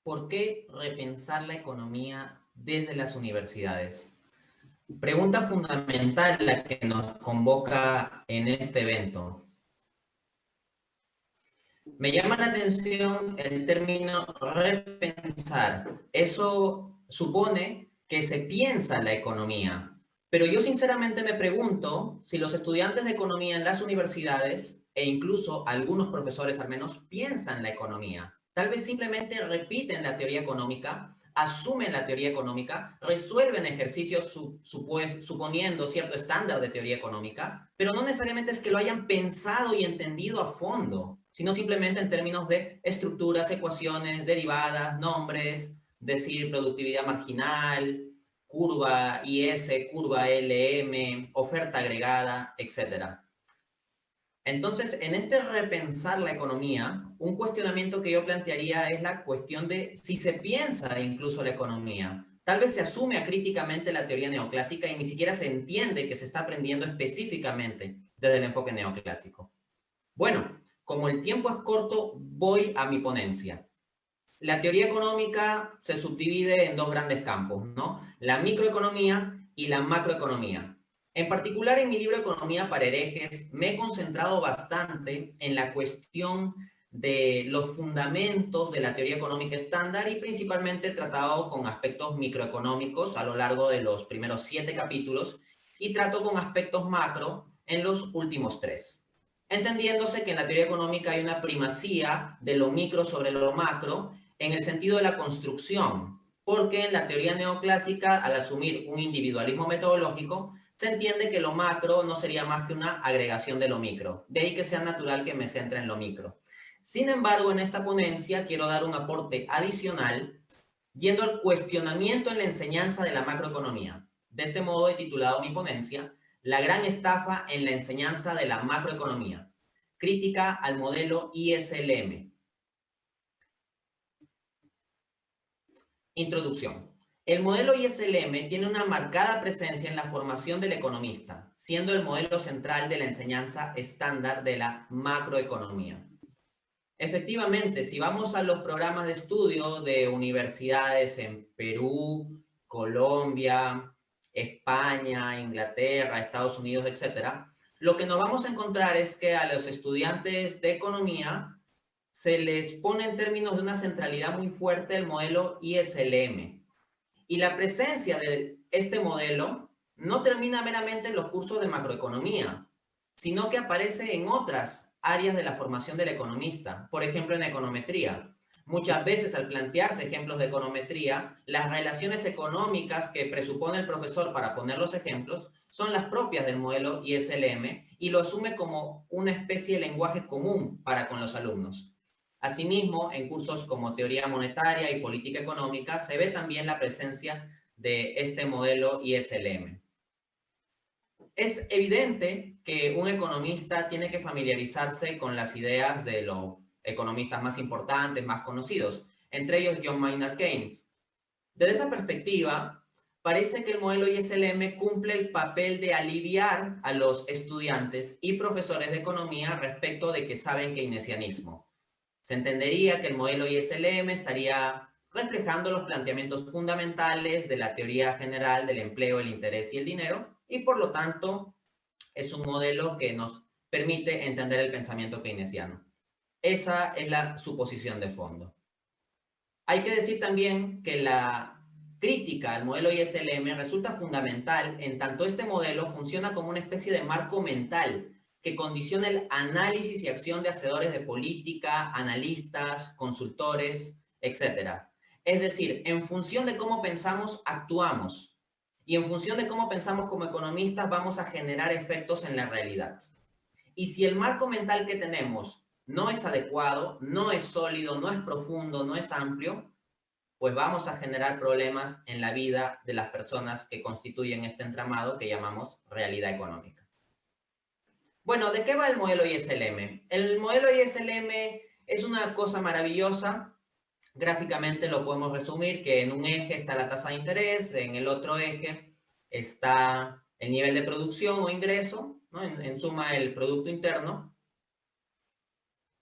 ¿Por qué repensar la economía desde las universidades? Pregunta fundamental la que nos convoca en este evento. Me llama la atención el término repensar. Eso supone que se piensa la economía. Pero yo sinceramente me pregunto si los estudiantes de economía en las universidades, e incluso algunos profesores al menos, piensan la economía. Tal vez simplemente repiten la teoría económica, asumen la teoría económica, resuelven ejercicios suponiendo cierto estándar de teoría económica, pero no necesariamente es que lo hayan pensado y entendido a fondo, sino simplemente en términos de estructuras, ecuaciones, derivadas, nombres, decir productividad marginal, curva IS, curva LM, oferta agregada, etc. Entonces, en este repensar la economía, un cuestionamiento que yo plantearía es la cuestión de si se piensa incluso la economía. Tal vez se asume acríticamente la teoría neoclásica y ni siquiera se entiende que se está aprendiendo específicamente desde el enfoque neoclásico. Bueno, como el tiempo es corto, voy a mi ponencia. La teoría económica se subdivide en dos grandes campos, ¿no? La microeconomía y la macroeconomía. En particular, en mi libro Economía para herejes, me he concentrado bastante en la cuestión de los fundamentos de la teoría económica estándar y principalmente he tratado con aspectos microeconómicos a lo largo de los primeros 7 capítulos y trato con aspectos macro en los últimos 3. Entendiéndose que en la teoría económica hay una primacía de lo micro sobre lo macro en el sentido de la construcción, porque en la teoría neoclásica, al asumir un individualismo metodológico, se entiende que lo macro no sería más que una agregación de lo micro. De ahí que sea natural que me centre en lo micro. Sin embargo, en esta ponencia quiero dar un aporte adicional yendo al cuestionamiento en la enseñanza de la macroeconomía. De este modo he titulado mi ponencia La gran estafa en la enseñanza de la macroeconomía, crítica al modelo ISLM. Introducción. El modelo ISLM tiene una marcada presencia en la formación del economista, siendo el modelo central de la enseñanza estándar de la macroeconomía. Efectivamente, si vamos a los programas de estudio de universidades en Perú, Colombia, España, Inglaterra, Estados Unidos, etc., lo que nos vamos a encontrar es que a los estudiantes de economía se les pone en términos de una centralidad muy fuerte el modelo ISLM. Y la presencia de este modelo no termina meramente en los cursos de macroeconomía, sino que aparece en otras áreas de la formación del economista, por ejemplo en econometría. Muchas veces al plantearse ejemplos de econometría, las relaciones económicas que presupone el profesor para poner los ejemplos son las propias del modelo ISLM y lo asume como una especie de lenguaje común para con los alumnos. Asimismo, en cursos como teoría monetaria y política económica se ve también la presencia de este modelo ISLM. Es evidente que un economista tiene que familiarizarse con las ideas de los economistas más importantes, más conocidos, entre ellos John Maynard Keynes. Desde esa perspectiva, parece que el modelo ISLM cumple el papel de aliviar a los estudiantes y profesores de economía respecto de que saben keynesianismo. Se entendería que el modelo ISLM estaría reflejando los planteamientos fundamentales de la teoría general del empleo, el interés y el dinero, y por lo tanto es un modelo que nos permite entender el pensamiento keynesiano. Esa es la suposición de fondo. Hay que decir también que la crítica al modelo ISLM resulta fundamental en tanto este modelo funciona como una especie de marco mental que condiciona el análisis y acción de hacedores de política, analistas, consultores, etc. Es decir, en función de cómo pensamos, actuamos. Y en función de cómo pensamos como economistas, vamos a generar efectos en la realidad. Y si el marco mental que tenemos no es adecuado, no es sólido, no es profundo, no es amplio, pues vamos a generar problemas en la vida de las personas que constituyen este entramado que llamamos realidad económica. Bueno, ¿de qué va el modelo ISLM? El modelo ISLM es una cosa maravillosa. Gráficamente lo podemos resumir que en un eje está la tasa de interés, en el otro eje está el nivel de producción o ingreso, ¿no? En suma el Producto Interno.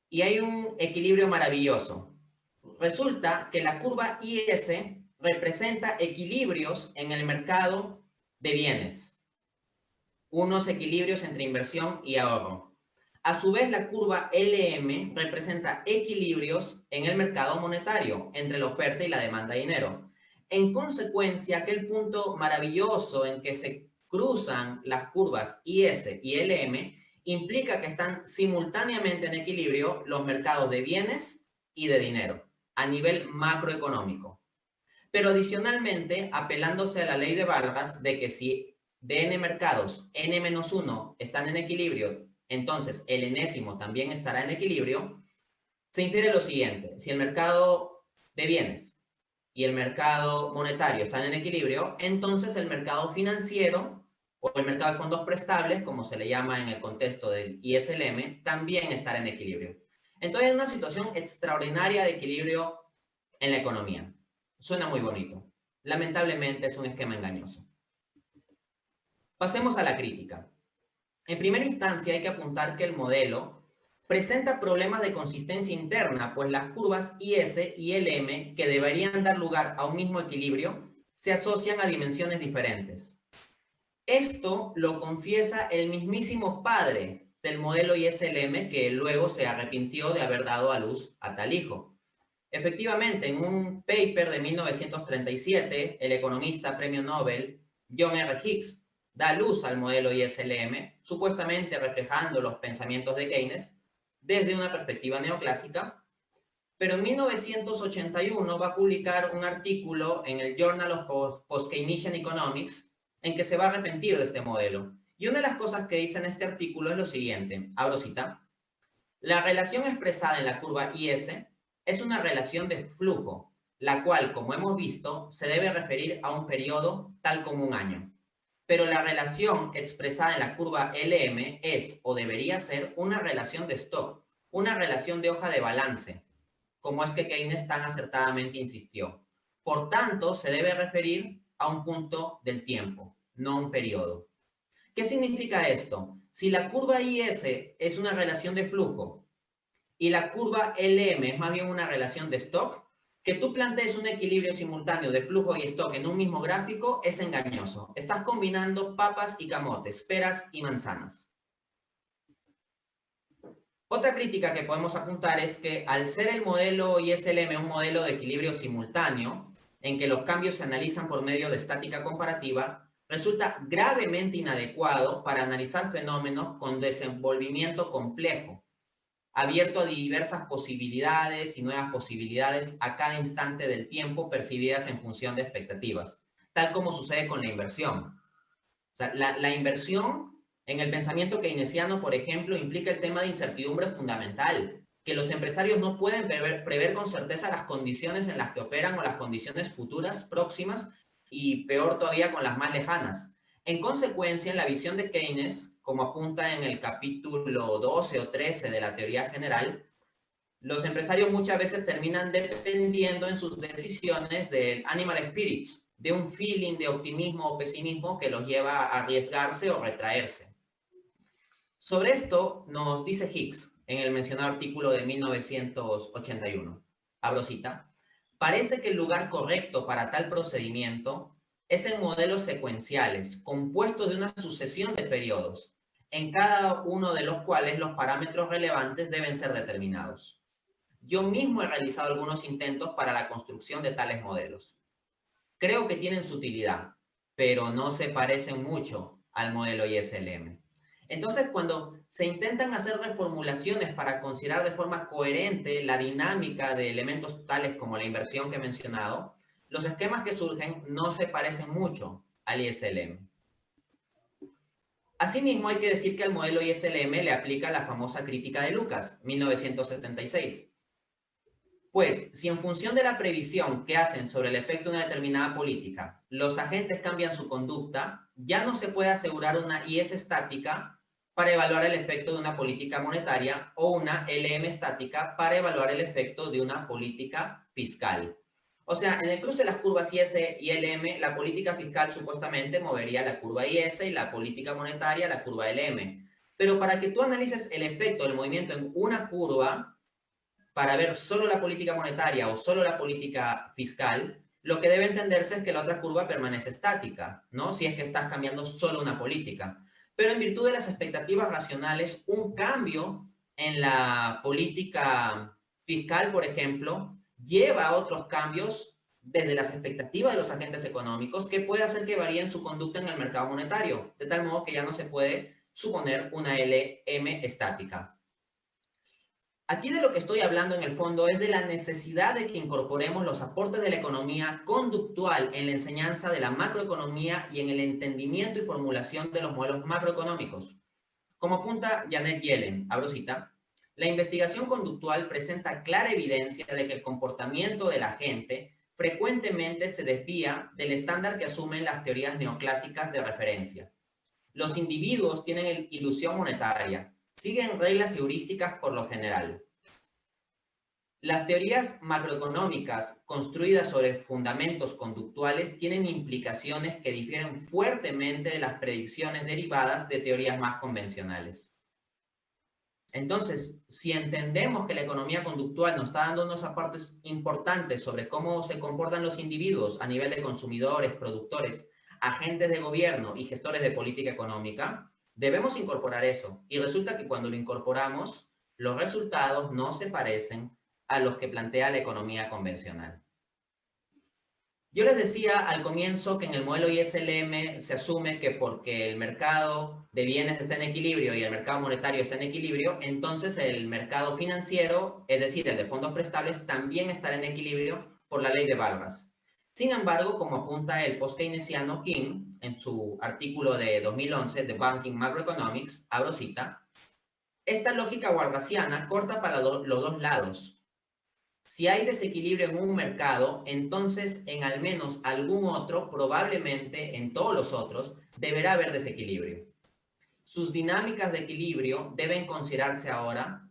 Y hay un equilibrio maravilloso. resulta que la curva IS representa equilibrios en el mercado de bienes, unos equilibrios entre inversión y ahorro. A su vez, la curva LM representa equilibrios en el mercado monetario, entre la oferta y la demanda de dinero. En consecuencia, aquel punto maravilloso en que se cruzan las curvas IS y LM implica que están simultáneamente en equilibrio los mercados de bienes y de dinero a nivel macroeconómico. Pero adicionalmente, apelándose a la ley de Vargas de que si de n mercados n-1 están en equilibrio, entonces el enésimo también estará en equilibrio, se infiere lo siguiente: si el mercado de bienes y el mercado monetario están en equilibrio, entonces el mercado financiero o el mercado de fondos prestables, como se le llama en el contexto del ISLM, también estará en equilibrio. Entonces es una situación extraordinaria de equilibrio en la economía. Suena muy bonito. Lamentablemente es un esquema engañoso. Pasemos a la crítica. En primera instancia hay que apuntar que el modelo presenta problemas de consistencia interna, pues las curvas IS y LM, que deberían dar lugar a un mismo equilibrio, se asocian a dimensiones diferentes. Esto lo confiesa el mismísimo padre del modelo ISLM, que luego se arrepintió de haber dado a luz a tal hijo. Efectivamente, en un paper de 1937, el economista premio Nobel John R. Hicks da luz al modelo ISLM, supuestamente reflejando los pensamientos de Keynes desde una perspectiva neoclásica, pero en 1981 va a publicar un artículo en el Journal of Post-Keynesian Economics en que se va a arrepentir de este modelo. Y una de las cosas que dice en este artículo es lo siguiente, abro cita: la relación expresada en la curva IS es una relación de flujo, la cual, como hemos visto, se debe referir a un periodo tal como un año. Pero la relación expresada en la curva LM es, o debería ser, una relación de stock, una relación de hoja de balance, como es que Keynes tan acertadamente insistió. Por tanto, se debe referir a un punto del tiempo, no a un periodo. ¿Qué significa esto? Si la curva IS es una relación de flujo y la curva LM es más bien una relación de stock, que tú plantees un equilibrio simultáneo de flujo y stock en un mismo gráfico es engañoso. Estás combinando papas y camotes, peras y manzanas. Otra crítica que podemos apuntar es que al ser el modelo ISLM un modelo de equilibrio simultáneo, en que los cambios se analizan por medio de estática comparativa, resulta gravemente inadecuado para analizar fenómenos con desenvolvimiento complejo, abierto a diversas posibilidades y nuevas posibilidades a cada instante del tiempo percibidas en función de expectativas, tal como sucede con la inversión. O sea, la inversión en el pensamiento keynesiano, por ejemplo, implica el tema de incertidumbre fundamental, que los empresarios no pueden prever con certeza las condiciones en las que operan o las condiciones futuras, próximas, y peor todavía con las más lejanas. En consecuencia, en la visión de Keynes, como apunta en el capítulo 12 o 13 de la teoría general, los empresarios muchas veces terminan dependiendo en sus decisiones del animal spirits, de un feeling de optimismo o pesimismo que los lleva a arriesgarse o retraerse. Sobre esto nos dice Hicks en el mencionado artículo de 1981. Abro cita: parece que el lugar correcto para tal procedimiento es en modelos secuenciales, compuestos de una sucesión de periodos, en cada uno de los cuales los parámetros relevantes deben ser determinados. Yo mismo he realizado algunos intentos para la construcción de tales modelos. Creo que tienen su utilidad, pero no se parecen mucho al modelo ISLM. Entonces, cuando se intentan hacer reformulaciones para considerar de forma coherente la dinámica de elementos tales como la inversión que he mencionado, los esquemas que surgen no se parecen mucho al ISLM. Asimismo, hay que decir que al modelo ISLM le aplica la famosa crítica de Lucas, 1976. Pues, si en función de la previsión que hacen sobre el efecto de una determinada política, los agentes cambian su conducta, ya no se puede asegurar una IS estática para evaluar el efecto de una política monetaria o una LM estática para evaluar el efecto de una política fiscal. O sea, en el cruce de las curvas IS y LM, la política fiscal supuestamente movería la curva IS y la política monetaria la curva LM. Pero para que tú analices el efecto del movimiento en una curva, para ver solo la política monetaria o solo la política fiscal, lo que debe entenderse es que la otra curva permanece estática, ¿no? Si es que estás cambiando solo una política. Pero en virtud de las expectativas racionales, un cambio en la política fiscal, por ejemplo, lleva a otros cambios desde las expectativas de los agentes económicos que puede hacer que varíen su conducta en el mercado monetario, de tal modo que ya no se puede suponer una LM estática. Aquí de lo que estoy hablando en el fondo es de la necesidad de que incorporemos los aportes de la economía conductual en la enseñanza de la macroeconomía y en el entendimiento y formulación de los modelos macroeconómicos. Como apunta Janet Yellen, abro cita, la investigación conductual presenta clara evidencia de que el comportamiento de la gente frecuentemente se desvía del estándar que asumen las teorías neoclásicas de referencia. Los individuos tienen ilusión monetaria, siguen reglas heurísticas por lo general. Las teorías macroeconómicas construidas sobre fundamentos conductuales tienen implicaciones que difieren fuertemente de las predicciones derivadas de teorías más convencionales. Entonces, si entendemos que la economía conductual nos está dando unos aportes importantes sobre cómo se comportan los individuos a nivel de consumidores, productores, agentes de gobierno y gestores de política económica, debemos incorporar eso. Y resulta que cuando lo incorporamos, los resultados no se parecen a los que plantea la economía convencional. Yo les decía al comienzo que en el modelo ISLM se asume que porque el mercado de bienes está en equilibrio y el mercado monetario está en equilibrio, entonces el mercado financiero, es decir, el de fondos prestables, también estará en equilibrio por la ley de Vargas. Sin embargo, como apunta el post-keynesiano King en su artículo de 2011 de Banking Macroeconomics, abro cita, esta lógica wargasiana corta para los dos lados. Si hay desequilibrio en un mercado, entonces en al menos algún otro, probablemente en todos los otros, deberá haber desequilibrio. Sus dinámicas de equilibrio deben considerarse ahora,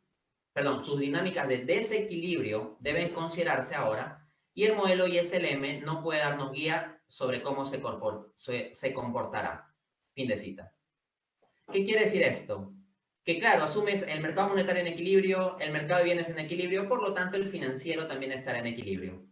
sus dinámicas de desequilibrio deben considerarse ahora, y el modelo ISLM no puede darnos guía sobre cómo se comportará. Fin de cita. ¿Qué quiere decir esto? Que claro, asumes el mercado monetario en equilibrio, el mercado de bienes en equilibrio, por lo tanto el financiero también estará en equilibrio.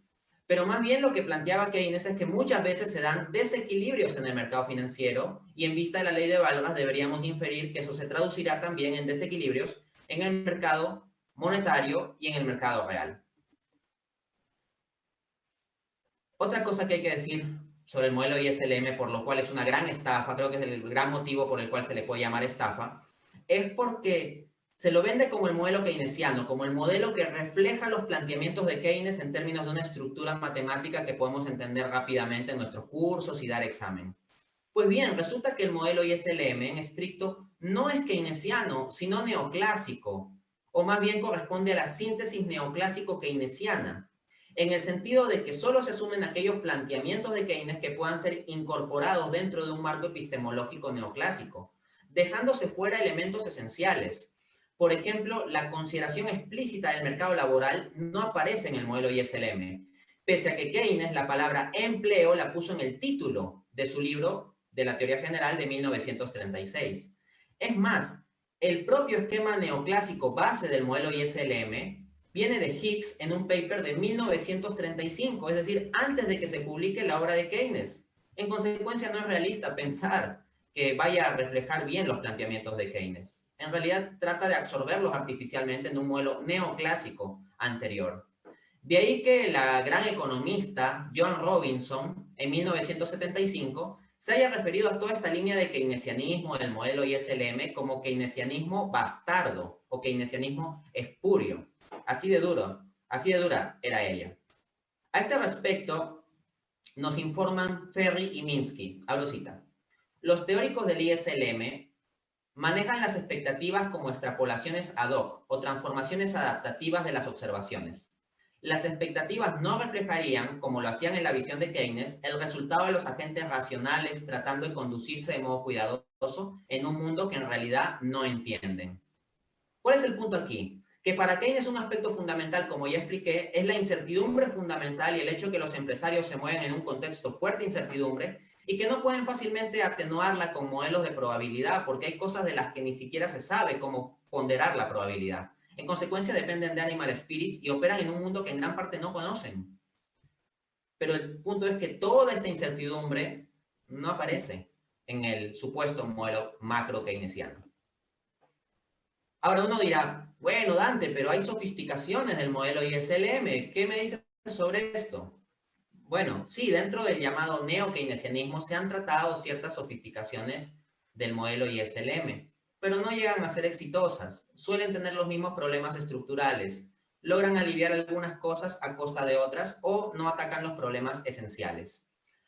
Pero más bien lo que planteaba Keynes es que muchas veces se dan desequilibrios en el mercado financiero y en vista de la ley de Vargas deberíamos inferir que eso se traducirá también en desequilibrios en el mercado monetario y en el mercado real. Otra cosa que hay que decir sobre el modelo ISLM, por lo cual es una gran estafa, creo que es el gran motivo por el cual se le puede llamar estafa, es porque se lo vende como el modelo keynesiano, como el modelo que refleja los planteamientos de Keynes en términos de una estructura matemática que podemos entender rápidamente en nuestros cursos y dar examen. Pues bien, resulta que el modelo ISLM en estricto no es keynesiano, sino neoclásico, o más bien corresponde a la síntesis neoclásico-keynesiana, en el sentido de que solo se asumen aquellos planteamientos de Keynes que puedan ser incorporados dentro de un marco epistemológico neoclásico, dejándose fuera elementos esenciales. Por ejemplo, la consideración explícita del mercado laboral no aparece en el modelo ISLM, pese a que Keynes la palabra empleo la puso en el título de su libro de la teoría general de 1936. Es más, el propio esquema neoclásico base del modelo ISLM viene de Hicks en un paper de 1935, es decir, antes de que se publique la obra de Keynes. En consecuencia, no es realista pensar que vaya a reflejar bien los planteamientos de Keynes. En realidad, trata de absorberlos artificialmente en un modelo neoclásico anterior. De ahí que la gran economista John Robinson, en 1975, se haya referido a toda esta línea de keynesianismo del modelo ISLM como keynesianismo bastardo o keynesianismo espurio. Así de dura era ella. A este respecto, nos informan Ferri y Minsky, abro cita. Los teóricos del ISLM manejan las expectativas como extrapolaciones ad hoc o transformaciones adaptativas de las observaciones. Las expectativas no reflejarían, como lo hacían en la visión de Keynes, el resultado de los agentes racionales tratando de conducirse de modo cuidadoso en un mundo que en realidad no entienden. ¿Cuál es el punto aquí? Que para Keynes un aspecto fundamental, como ya expliqué, es la incertidumbre fundamental y el hecho que los empresarios se mueven en un contexto fuerte de incertidumbre y que no pueden fácilmente atenuarla con modelos de probabilidad porque hay cosas de las que ni siquiera se sabe cómo ponderar la probabilidad. En consecuencia, dependen de animal spirits y operan en un mundo que en gran parte no conocen. Pero el punto es que toda esta incertidumbre no aparece en el supuesto modelo macro keynesiano. Ahora uno dirá, bueno, Dante, pero hay sofisticaciones del modelo ISLM. ¿Qué me dices sobre esto? Bueno, sí, dentro del llamado neo-keynesianismo se han tratado ciertas sofisticaciones del modelo ISLM, pero no llegan a ser exitosas. Suelen tener los mismos problemas estructurales. Logran aliviar algunas cosas a costa de otras o no atacan los problemas esenciales.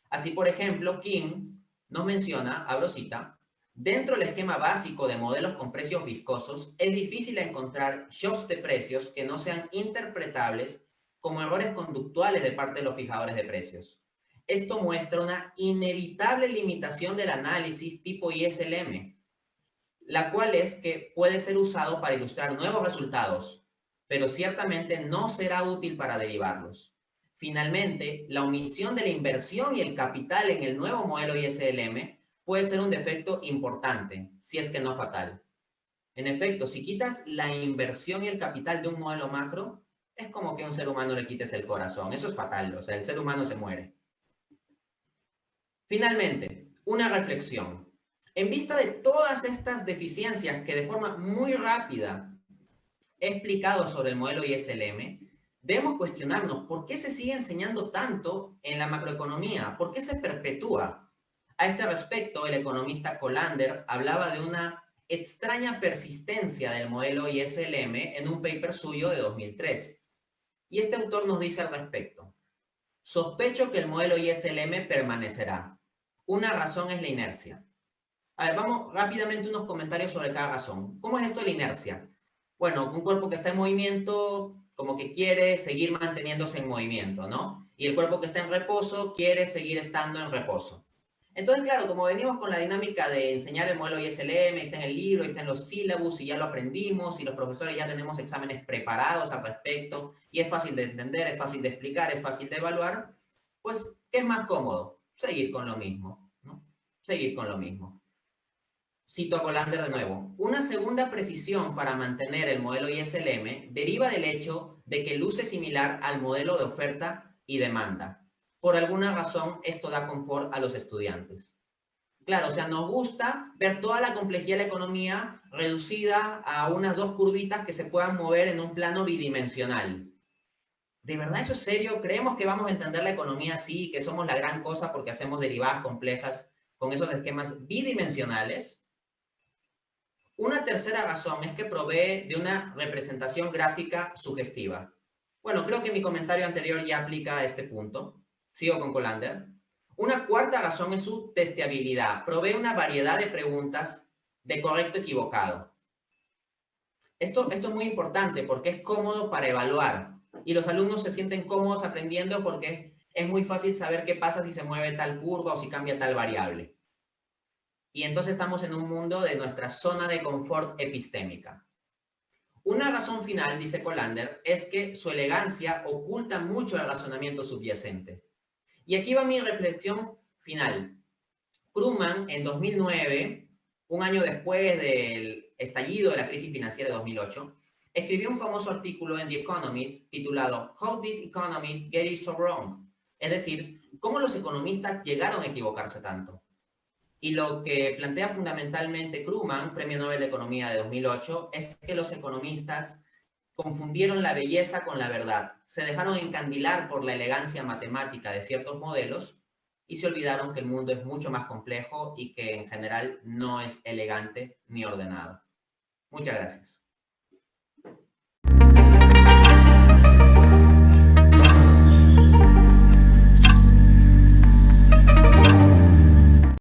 Así, por ejemplo, King nos menciona, abro cita, dentro del esquema básico de modelos con precios viscosos, es difícil encontrar shocks de precios que no sean interpretables como errores conductuales de parte de los fijadores de precios. Esto muestra una inevitable limitación del análisis tipo ISLM, la cual es que puede ser usado para ilustrar nuevos resultados, pero ciertamente no será útil para derivarlos. Finalmente, la omisión de la inversión y el capital en el nuevo modelo ISLM puede ser un defecto importante, si es que no fatal. En efecto, si quitas la inversión y el capital de un modelo macro, es como que a un ser humano le quites el corazón. Eso es fatal, o sea, el ser humano se muere. Finalmente, una reflexión. En vista de todas estas deficiencias que de forma muy rápida he explicado sobre el modelo ISLM, debemos cuestionarnos por qué se sigue enseñando tanto en la macroeconomía, por qué se perpetúa. A este respecto, el economista Colander hablaba de una extraña persistencia del modelo ISLM en un paper suyo de 2003. Y este autor nos dice al respecto: sospecho que el modelo ISLM permanecerá. Una razón es la inercia. A ver, vamos rápidamente unos comentarios sobre cada razón. ¿Cómo es esto de la inercia? Bueno, un cuerpo que está en movimiento como que quiere seguir manteniéndose en movimiento, ¿no? Y el cuerpo que está en reposo quiere seguir estando en reposo. Entonces, claro, como venimos con la dinámica de enseñar el modelo ISLM, está en el libro, está en los sílabus y ya lo aprendimos y los profesores ya tenemos exámenes preparados al respecto y es fácil de entender, es fácil de explicar, es fácil de evaluar, pues, ¿qué es más cómodo? Seguir con lo mismo, ¿no? Seguir con lo mismo. Cito a Colander de nuevo. Una segunda precisión para mantener el modelo ISLM deriva del hecho de que luce similar al modelo de oferta y demanda. Por alguna razón, esto da confort a los estudiantes. Claro, o sea, nos gusta ver toda la complejidad de la economía reducida a unas dos curvitas que se puedan mover en un plano bidimensional. ¿De verdad eso es serio? ¿Creemos que vamos a entender la economía así, que somos la gran cosa porque hacemos derivadas complejas con esos esquemas bidimensionales? Una tercera razón es que provee de una representación gráfica sugestiva. Bueno, creo que mi comentario anterior ya aplica a este punto. Sigo con Colander. Una cuarta razón es su testeabilidad. Provee una variedad de preguntas de correcto equivocado. Esto es muy importante porque es cómodo para evaluar y los alumnos se sienten cómodos aprendiendo porque es muy fácil saber qué pasa si se mueve tal curva o si cambia tal variable. Y entonces estamos en un mundo de nuestra zona de confort epistémica. Una razón final, dice Colander, es que su elegancia oculta mucho el razonamiento subyacente. Y aquí va mi reflexión final. Krugman, en 2009, un año después del estallido de la crisis financiera de 2008, escribió un famoso artículo en The Economist titulado How Did Economists Get It So Wrong? Es decir, ¿cómo los economistas llegaron a equivocarse tanto? Y lo que plantea fundamentalmente Krugman, Premio Nobel de Economía de 2008, es que los economistas confundieron la belleza con la verdad, se dejaron encandilar por la elegancia matemática de ciertos modelos y se olvidaron que el mundo es mucho más complejo y que en general no es elegante ni ordenado. Muchas gracias.